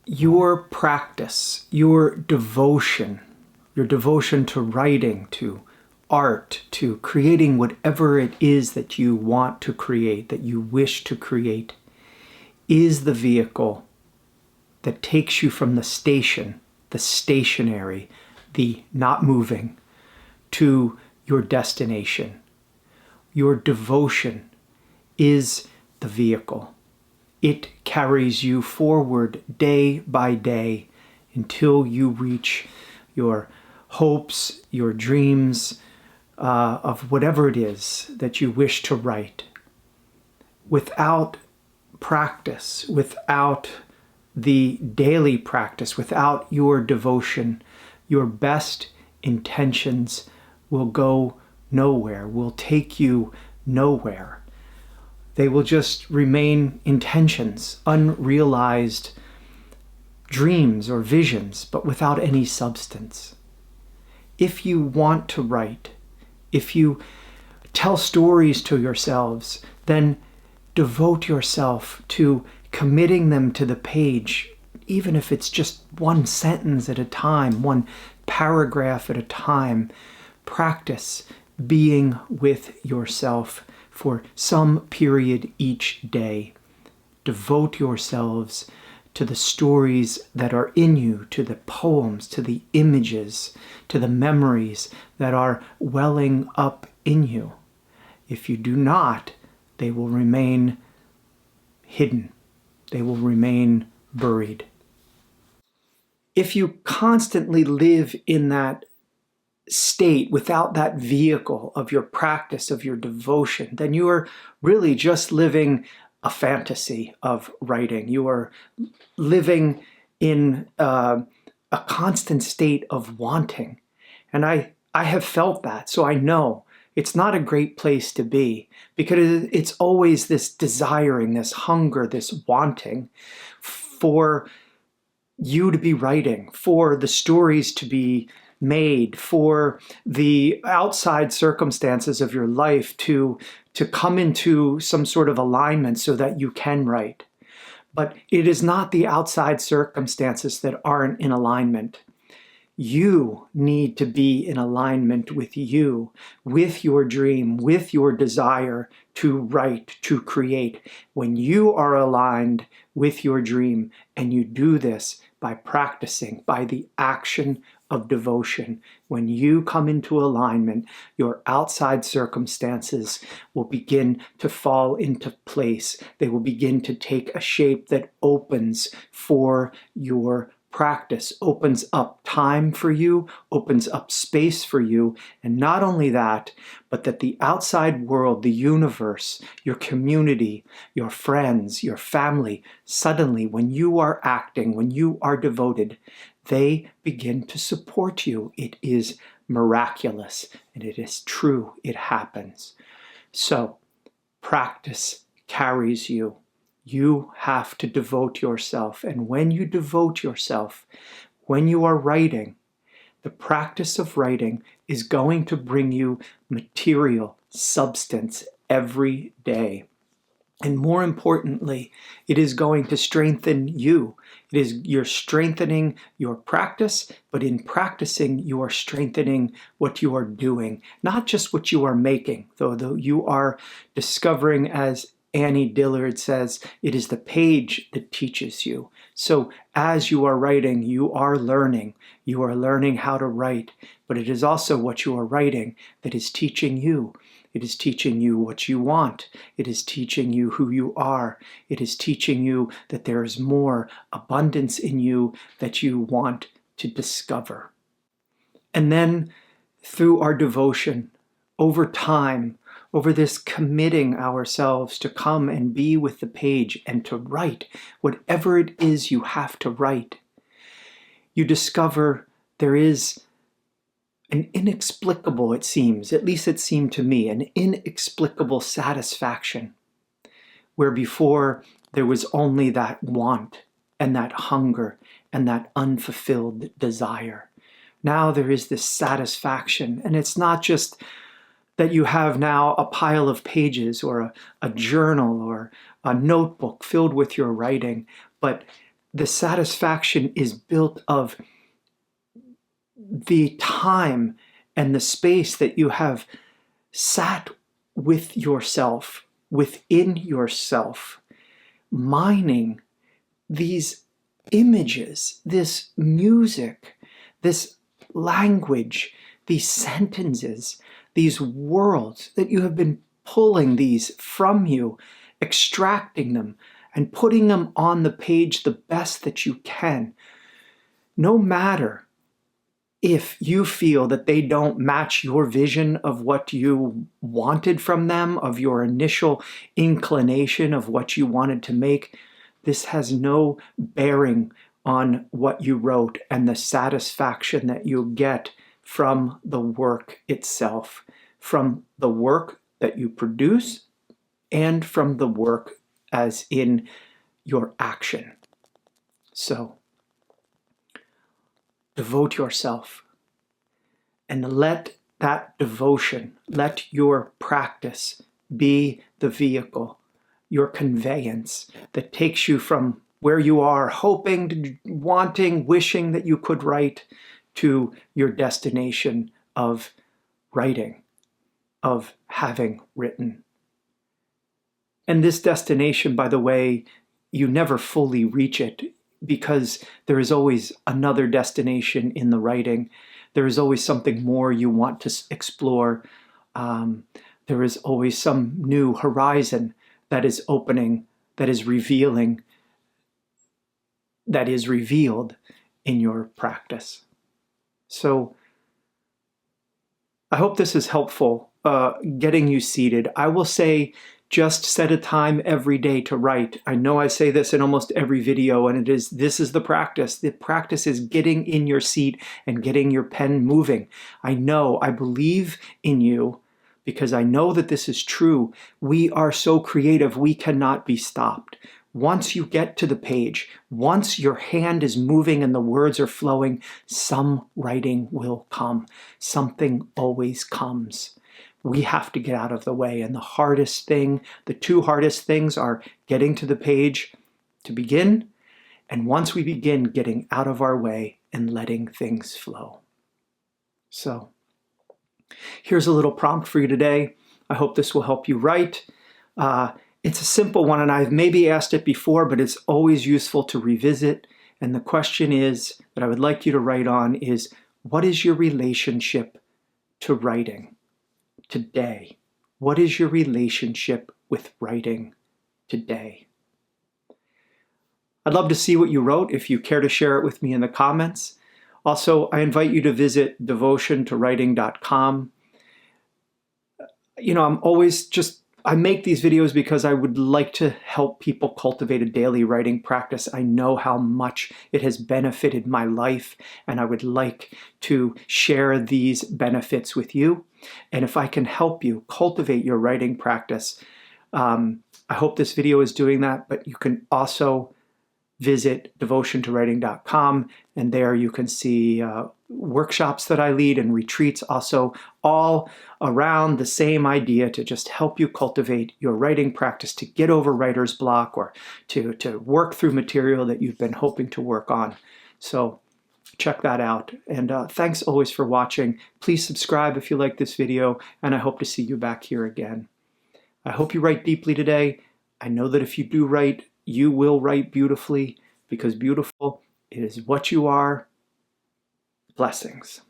Your practice, your devotion to writing, to art, to creating whatever it is that you want to create, that you wish to create, is the vehicle that takes you from the station, the stationary, the not moving, to your destination. Your devotion is the vehicle. It carries you forward day by day until you reach your hopes, your dreams, of whatever it is that you wish to write. Without practice, without the daily practice, without your devotion, your best intentions will go nowhere, will take you nowhere. They will just remain intentions, unrealized dreams or visions, but without any substance. If you want to write, if you tell stories to yourselves, then devote yourself to committing them to the page, even if it's just one sentence at a time, one paragraph at a time. Practice being with yourself for some period each day. Devote yourselves to the stories that are in you, to the poems, to the images, to the memories that are welling up in you. If you do not, they will remain hidden. They will remain buried. If you constantly live in that state without that vehicle of your practice, of your devotion, then you are really just living a fantasy of writing. You are living in a constant state of wanting. And I have felt that, so I know it's not a great place to be, because it's always this desiring, this hunger, this wanting for you to be writing, for the stories to be made, for the outside circumstances of your life to come into some sort of alignment so that you can write. But it is not the outside circumstances that aren't in alignment. You need to be in alignment with you, with your dream, with your desire to write, to create. When you are aligned with your dream, and you do this by practicing, by the action of devotion, when you come into alignment, your outside circumstances will begin to fall into place. They will begin to take a shape that opens for your practice, opens up time for you, opens up space for you. And not only that, but that the outside world, the universe, your community, your friends, your family, suddenly when you are acting, when you are devoted, they begin to support you. It is miraculous, and it is true. It happens. So practice carries you. You have to devote yourself. And when you devote yourself, when you are writing, the practice of writing is going to bring you material substance every day. And more importantly, it is going to strengthen you. You're strengthening your practice, but in practicing, you are strengthening what you are doing, not just what you are making, though you are discovering, as Annie Dillard says, it is the page that teaches you. So as you are writing, you are learning. You are learning how to write, but it is also what you are writing that is teaching you. It is teaching you what you want. It is teaching you who you are. It is teaching you that there is more abundance in you that you want to discover. And then through our devotion, over time, over this committing ourselves to come and be with the page and to write whatever it is you have to write, you discover there is an inexplicable, it seems, at least it seemed to me, an inexplicable satisfaction, where before there was only that want and that hunger and that unfulfilled desire. Now there is this satisfaction, and it's not just that you have now a pile of pages or a journal or a notebook filled with your writing, but the satisfaction is built of the time and the space that you have sat with yourself, within yourself, mining these images, this music, this language, these sentences, these worlds that you have been pulling these from you, extracting them, and putting them on the page the best that you can. No matter if you feel that they don't match your vision of what you wanted from them, of your initial inclination of what you wanted to make, this has no bearing on what you wrote and the satisfaction that you get from the work itself, from the work that you produce, and from the work as in your action. So, devote yourself and let that devotion, let your practice be the vehicle, your conveyance that takes you from where you are, hoping, wanting, wishing that you could write, to your destination of writing, of having written. And this destination, by the way, you never fully reach it because there is always another destination in the writing. There is always something more you want to explore. There is always some new horizon that is opening, that is revealing, that is revealed in your practice. So I hope this is helpful, getting you seated. I will say, just set a time every day to write. I know I say this in almost every video, and this is the practice. The practice is getting in your seat and getting your pen moving. I know, I believe in you because I know that this is true. We are so creative, we cannot be stopped. Once you get to the page, once your hand is moving and the words are flowing, some writing will come. Something always comes. We have to get out of the way. And the hardest thing, the two hardest things are getting to the page to begin, and once we begin, getting out of our way and letting things flow. So, here's a little prompt for you today. I hope this will help you write. It's a simple one, and I've maybe asked it before, but it's always useful to revisit. And the question is, that I would like you to write on is, what is your relationship to writing today? What is your relationship with writing today? I'd love to see what you wrote if you care to share it with me in the comments. Also, I invite you to visit devotiontowriting.com. I make these videos because I would like to help people cultivate a daily writing practice. I know how much it has benefited my life, and I would like to share these benefits with you. And if I can help you cultivate your writing practice, I hope this video is doing that, but you can also visit devotiontowriting.com, and there you can see workshops that I lead and retreats, also all around the same idea to just help you cultivate your writing practice, to get over writer's block, or to work through material that you've been hoping to work on. So check that out. And thanks always for watching. Please subscribe if you like this video, and I hope to see you back here again. I hope you write deeply today. I know that if you do write, you will write beautifully, because beautiful is what you are. Blessings.